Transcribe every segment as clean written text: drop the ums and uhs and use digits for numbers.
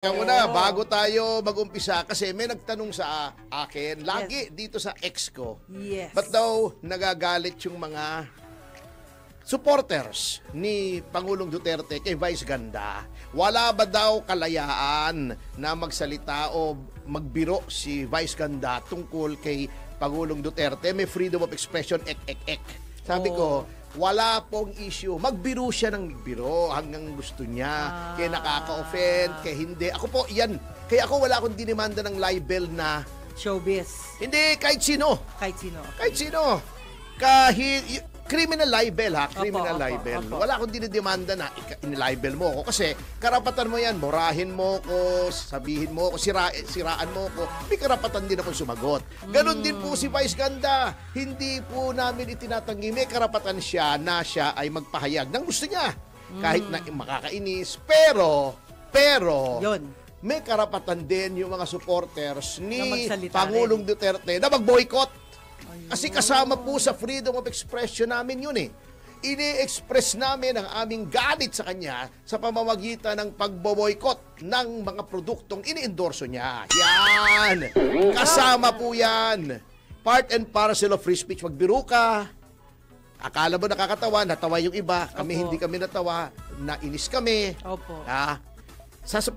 Kaya muna, bago tayo mag-umpisa, kasi may nagtanong sa akin, lagi dito sa ex ko, ba't daw nagagalit yung mga supporters ni Pangulong Duterte kay Vice Ganda? Wala ba daw kalayaan na magsalita o magbiro si Vice Ganda tungkol kay Pangulong Duterte? May freedom of expression, ek. Sabi ko, wala pong issue. Magbiro siya ng magbiro hanggang gusto niya. Kaya nakaka-offend, kaya hindi. Ako po, yan. Kaya ako wala akong dinimanda ng libel na showbiz. hindi, kahit sino. Kahit sino. Kahit sino. Criminal libel ha, criminal libel. Wala akong dinidemanda na in-libel mo ako kasi karapatan mo yan, murahin mo ko, sabihin mo ko, siraan mo ko. May karapatan din akong sumagot. Ganon din po si Vice Ganda. Hindi po namin itinatanggi. May karapatan siya na siya ay magpahayag ng gusto niya. Kahit na makakainis. Pero, Yun. May karapatan din yung mga supporters ni Pangulong Duterte na mag-boycott. Kasi kasama po sa freedom of expression namin yun eh. Ini-express namin ang aming galit sa kanya sa pamamagitan ng pagbo-boycott ng mga produktong ini-endorso niya. Yan! Kasama po yan. Part and parcel of free speech. Magbiro ka. Akala mo nakakatawa, natawa yung iba. Kami hindi kami natawa. Nainis kami. Opo.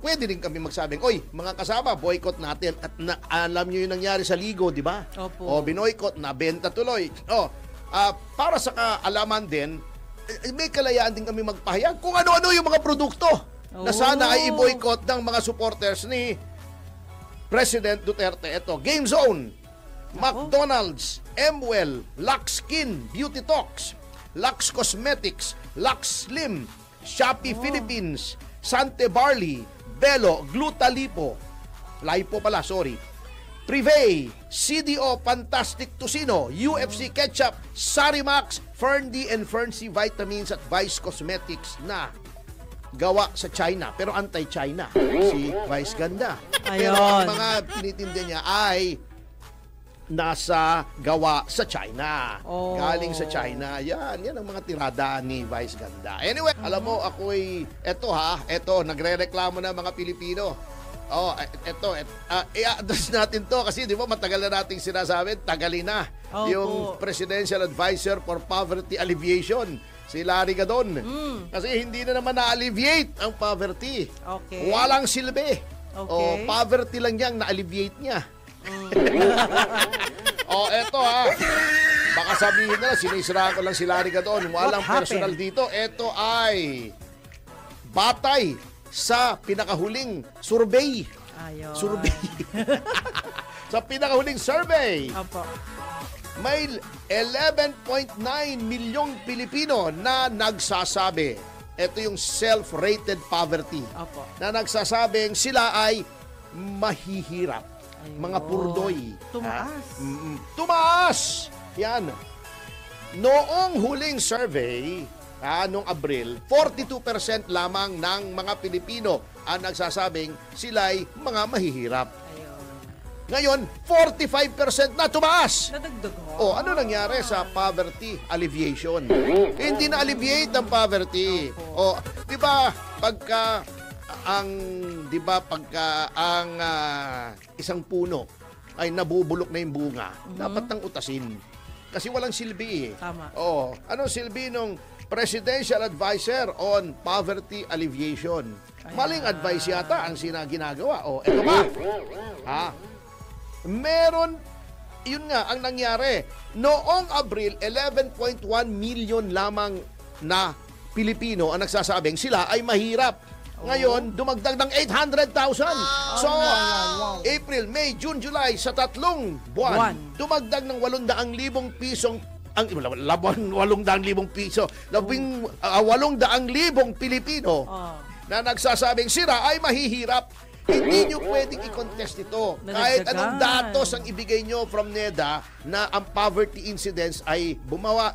Pwede din kami magsabing, oy, mga kasama, boycott natin. At alam nyo yung nangyari sa Ligo, di ba? Opo. O, binoycott, nabenta tuloy. Para sa kaalaman din, may kalayaan din kami magpahayag kung ano-ano yung mga produkto na sana ay i-boycott ng mga supporters ni President Duterte. Ito, Game Zone, McDonald's, Emwell, Lux Skin, Beauty Talks, Lux Cosmetics, Lux Slim, Shopee Philippines, Sante Barley, Belo, Glutalipo, Privé, CDO Fantastic Tocino, UFC Ketchup, Sarimax, Ferndy and Ferncy Vitamins at Vice Cosmetics na gawa sa China, pero anti-China si Vice Ganda. Pero ang mga tinitinda niya ay nasa gawa sa China. Galing sa China. Yan ang mga tirada ni Vice Ganda. Anyway, alam mo, ako'y, eto, nagre-reklamo na mga Pilipino. I-address natin to kasi di ba matagal na nating sinasabi, tagalin na yung Presidential Advisor for Poverty Alleviation, si Larry Gadon. Kasi hindi na naman na-alleviate ang poverty. Walang silbi. Poverty lang niyang na-alleviate niya. Eto baka sabihin na sinisiraan ko lang si Larry Gadon. Walang personal dito. Ito ay batay sa pinakahuling survey. Sa pinakahuling survey. May 11.9 milyong Pilipino na nagsasabi. Ito yung self-rated poverty. Na nagsasabing sila ay mahihirap. Mga purdoy. Tumaas! Yan. Noong huling survey, noong Abril, 42% lamang ng mga Pilipino ang nagsasabing sila'y mga mahihirap. Ngayon, 45% na tumaas. Ano nangyari sa poverty alleviation? Hindi na alleviate ang poverty. Di ba, pagka ang isang puno ay nabubulok na yung bunga, dapat nang utasin. Kasi walang silbi eh. Tama. Anong silbi nung Presidential Advisor on Poverty Alleviation? Maling advice yata ang ginagawa. Ito ba? Meron, yun nga ang nangyari. Noong Abril, 11.1 million lamang na Pilipino ang nagsasabing sila ay mahirap. Ngayon, dumagdag ng 800,000. So, April, May, June, July, sa 3 buwan, dumagdag ng 800,000 pisong, 800,000 piso, 800,000 Pilipino na nagsasabing sila ay mahihirap. Hindi nyo pwedeng i-contest ito. Kahit anong datos ang ibigay nyo from NEDA na ang poverty incidence ay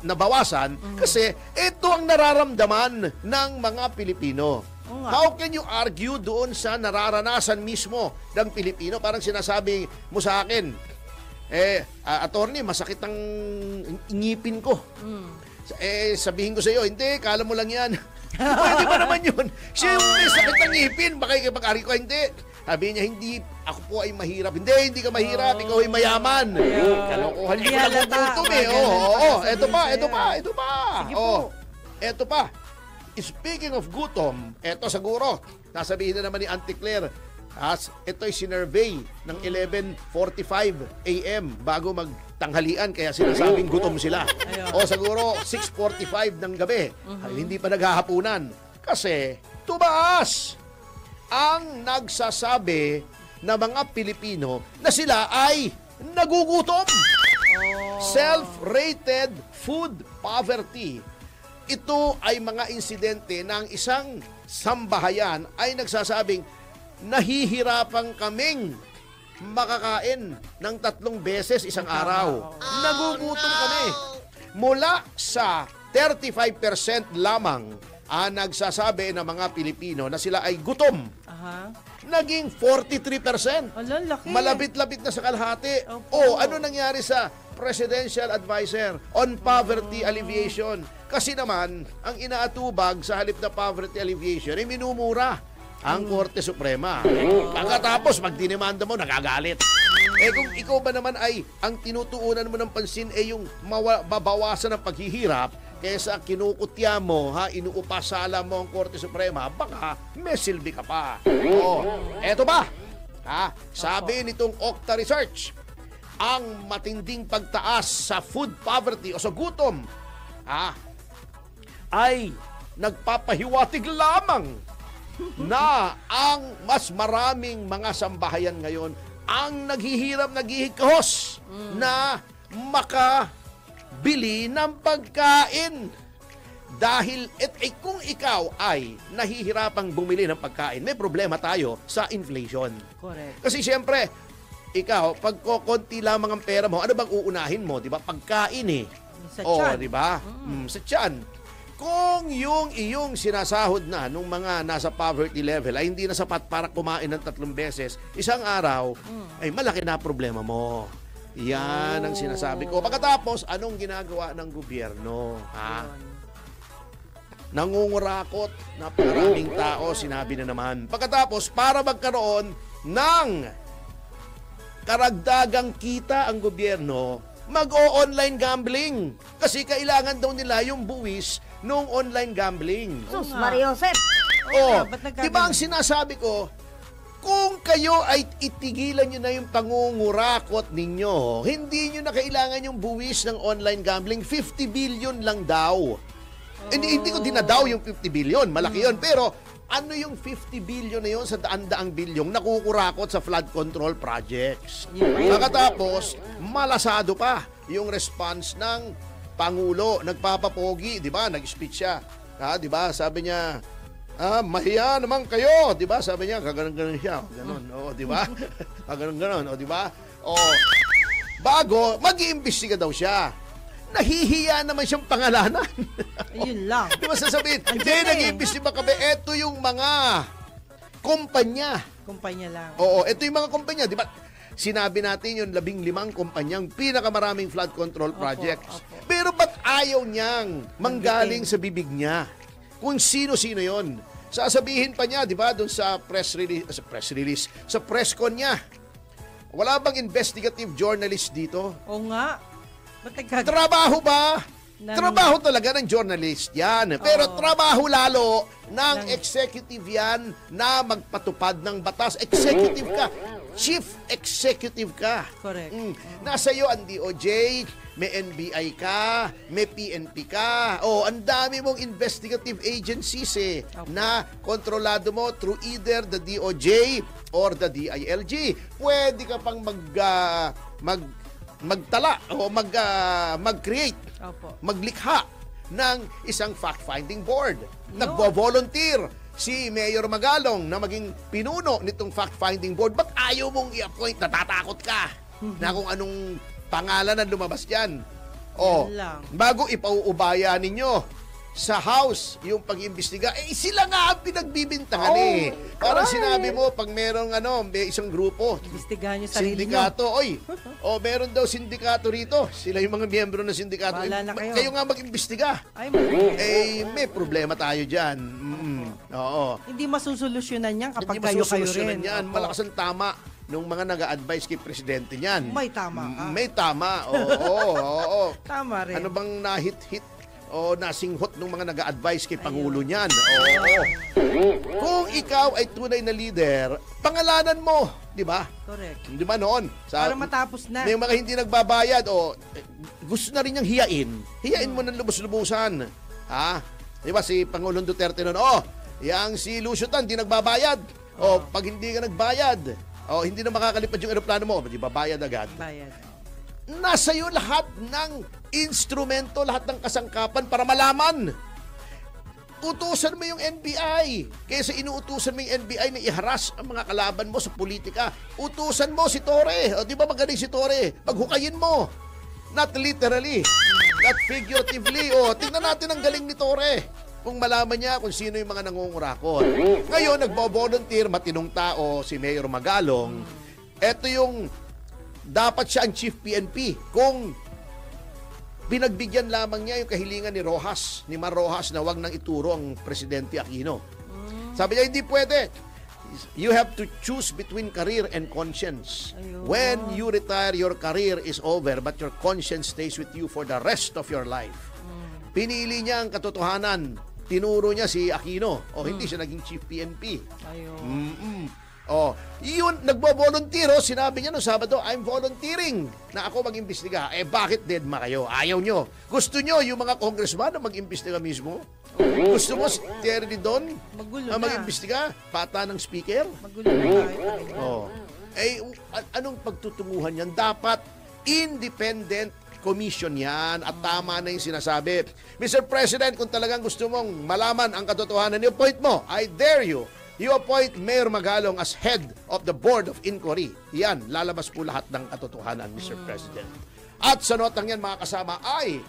nabawasan kasi ito ang nararamdaman ng mga Pilipino. How can you argue doon sa nararanasan mismo ng Pilipino? Parang sinasabi mo sa akin, attorney, masakit ang ngipin ko. Sabihin ko sa iyo, hindi, kala mo lang yan. Pwede ba naman yun? Siya yung may sakit ng ngipin. Baka ikipag-ari ko, hindi. Sabi niya, hindi, ako po ay mahirap. Hindi ka mahirap. Ikaw ay mayaman. Kalokohan niyo lang ang gutom eh. Eto pa. Sige po. Eto pa. Speaking of gutom, eto siguro, nasabihin na naman ni Auntie Claire, ito'y sinurvey ng 11:45 a.m. bago magtanghalian, kaya sinasabing gutom sila. O siguro 6:45 ng gabi, ay hindi pa naghahapunan. Kasi tumaas ang nagsasabi na mga Pilipino na sila ay nagugutom. Self-rated food poverty. Ito ay mga insidente ng isang sambahayan ay nagsasabing nahihirapan kaming makakain ng 3 beses isang araw. Nagugutom kami. Mula sa 35% lamang ang nagsasabi ng mga Pilipino na sila ay gutom. Naging 43%. Laki. Malapit-lapit na sa kalahati. Ano nangyari sa Presidential Advisor on Poverty Alleviation? Kasi naman, ang inaatubag sa halip na poverty alleviation ay minumura ang Korte Suprema. Pagkatapos, magdinimanda mo, nagagalit. Kung ikaw ba naman ay ang tinutuunan mo ng pansin ay yung mabawasan ng paghihirap, kaysa kinukutya mo, inuupasala mo ang Korte Suprema, baka may silbi ka pa. Eto ba? Sabi nitong Okta Research, ang matinding pagtaas sa food poverty o sa gutom, ay nagpapahiwatig lamang na ang mas maraming mga sambahayan ngayon ang naghihirap, naghihikahos na makabili ng pagkain. Dahil kung ikaw ay nahihirapang bumili ng pagkain, may problema tayo sa inflation. Correct. Kasi siyempre, ikaw, pag konti lamang ang pera mo, ano bang uunahin mo? Di ba? Pagkain eh. Sa tiyan. Di ba? Sa tiyan. Kung yung iyong sinasahod na nung mga nasa poverty level ay hindi na sapat para kumain ng 3 beses, isang araw, ay malaki na problema mo. Yan ang sinasabi ko. Pagkatapos, anong ginagawa ng gobyerno? Nangungurakot na maraming tao, sinabi na naman. Pagkatapos, para magkaroon ng karagdagang kita ang gobyerno, mag-o-online gambling. Kasi kailangan daw nila yung buwis nung online gambling. Sus, Mariosep. Di ba ang sinasabi ko, kung kayo ay itigilan nyo na yung pangungurakot ninyo, hindi nyo na kailangan yung buwis ng online gambling, 50 billion lang daw. Hindi ko dinadaw yung 50 billion, malaki yun. Pero ano yung 50 billion na yun sa daan-daang bilyong nakukurakot sa flood control projects? Pagkatapos, malasado pa yung response ng Pangulo, nagpapapogi, di ba? Nag-speech siya. Di ba? Sabi niya, mahiya naman kayo, di ba? Sabi niya, kaganon-ganon siya. Ganon, di ba? Kaganon-ganon, di ba? Bago, mag-iimbestiga daw siya. Nahihiya naman siyang pangalanan. Ayun lang. Di ba sasabihin, hindi, nag-iimbestiga kami. Ito yung mga kumpanya. Kumpanya lang. Ito yung mga kumpanya, di ba? Sinabi natin yung 15 kumpanyang pinakamaraming flood control projects. Pero ba't ayaw niyang manggaling sa bibig niya? Kung sino-sino yon. Sasabihin pa niya, di ba, doon sa press release, sa press con niya. Wala bang investigative journalist dito? Oo nga. Trabaho ba? Trabaho talaga ng journalist yan. Pero trabaho lalo ng executive yan na magpatupad ng batas. Executive ka. Chief executive ka. Correct. Nasa iyo ang DOJ, may NBI ka, may PNP ka. Ang dami mong investigative agencies na kontrolado mo through either the DOJ or the DILG. Pwede ka pang magtala o mag-create, maglikha ng isang fact-finding board. Nagbo-volunteer si Mayor Magalong na maging pinuno nitong fact-finding board. Ba't ayaw mong i-appoint? Natatakot ka na kung anong pangalan ang lumabas dyan. Bago ipauubaya ninyo sa House yung pag-imbestiga, sila nga ang pinagbibintangan eh. Parang sinabi mo, pag merong may isang grupo, Imbestigahan niyo sarili niyo. sindikato, meron daw sindikato rito. Sila yung mga miyembro ng sindikato. Bahala na kayo. Kayo nga mag-imbestiga. Ay, May problema tayo dyan. Oo. hindi masusolusyonan yan kapag Hindi kayo masusolusyonan rin. yan. Opo. Malakas ang tama nung mga nag-a-advise kay Presidente niyan. May tama ka. May tama. Oo. Tama rin. Ano bang nahit-hit o nasinghot ng mga nag-a-advise kay Pangulo niyan? Oo. Kung ikaw ay tunay na leader, pangalanan mo, di ba? Correct. Di ba noon? Para matapos na. May mga hindi nagbabayad gusto na rin niyang hiyain. Hiyain mo ng lubos-lubusan. Ha? Di ba si Pangulong Duterte noon, yang si Lucio Tan, hindi nagbabayad. Pag hindi ka nagbayad, hindi na makakalipad yung eroplano mo, di ba bayad agad? Bayad. Nasa iyo lahat ng instrumento, lahat ng kasangkapan para malaman. Utusan mo yung NBI. Kaysa inuutusan mo yung NBI na iharas ang mga kalaban mo sa politika, utusan mo si Torre. Di ba magaling si Torre? Paghukayin mo. Not literally, not figuratively. Tingnan natin ang galing ni Torre. Kung malaman niya kung sino yung mga nangungurakot. Ngayon, nagbo-volunteer, matinong tao, si Mayor Magalong. Ito yung dapat siya ang Chief PNP. Kung pinagbigyan lamang niya yung kahilingan ni Rojas, ni Mar Rojas, na wag nang ituro ang Presidente Aquino. Sabi niya, hindi pwede. You have to choose between career and conscience. Ayun. When you retire, your career is over, but your conscience stays with you for the rest of your life. Pinili niya ang katotohanan. Tinuro niya si Aquino. Hindi siya naging Chief PNP. Ayun. Yun, nagbo-volunteer. Sinabi niya no Sabado, I'm volunteering na ako mag-imbestiga. Bakit deadma kayo? Ayaw nyo. Gusto nyo yung mga congressman na mag-imbestiga mismo? Gusto mo si Terry Didon Magulo na na. mag-imbestiga? Pata ng speaker? Magulo na tayo. Anong pagtutunguhan yan? Dapat independent commission yan at tama na yung sinasabi. Mr. President, kung talagang gusto mong malaman ang katotohanan, i-appoint mo. I dare you. You appoint Mayor Magalong as head of the Board of Inquiry. Yan, lalabas po lahat ng katotohanan, Mr. President. At sa notang yan, mga kasama, ay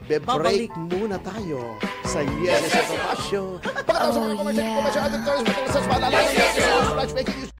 Babalik. break muna tayo sa Yes sa Tomasyo. Pagkatapos ng commercial, ating Torres, sa paalala ng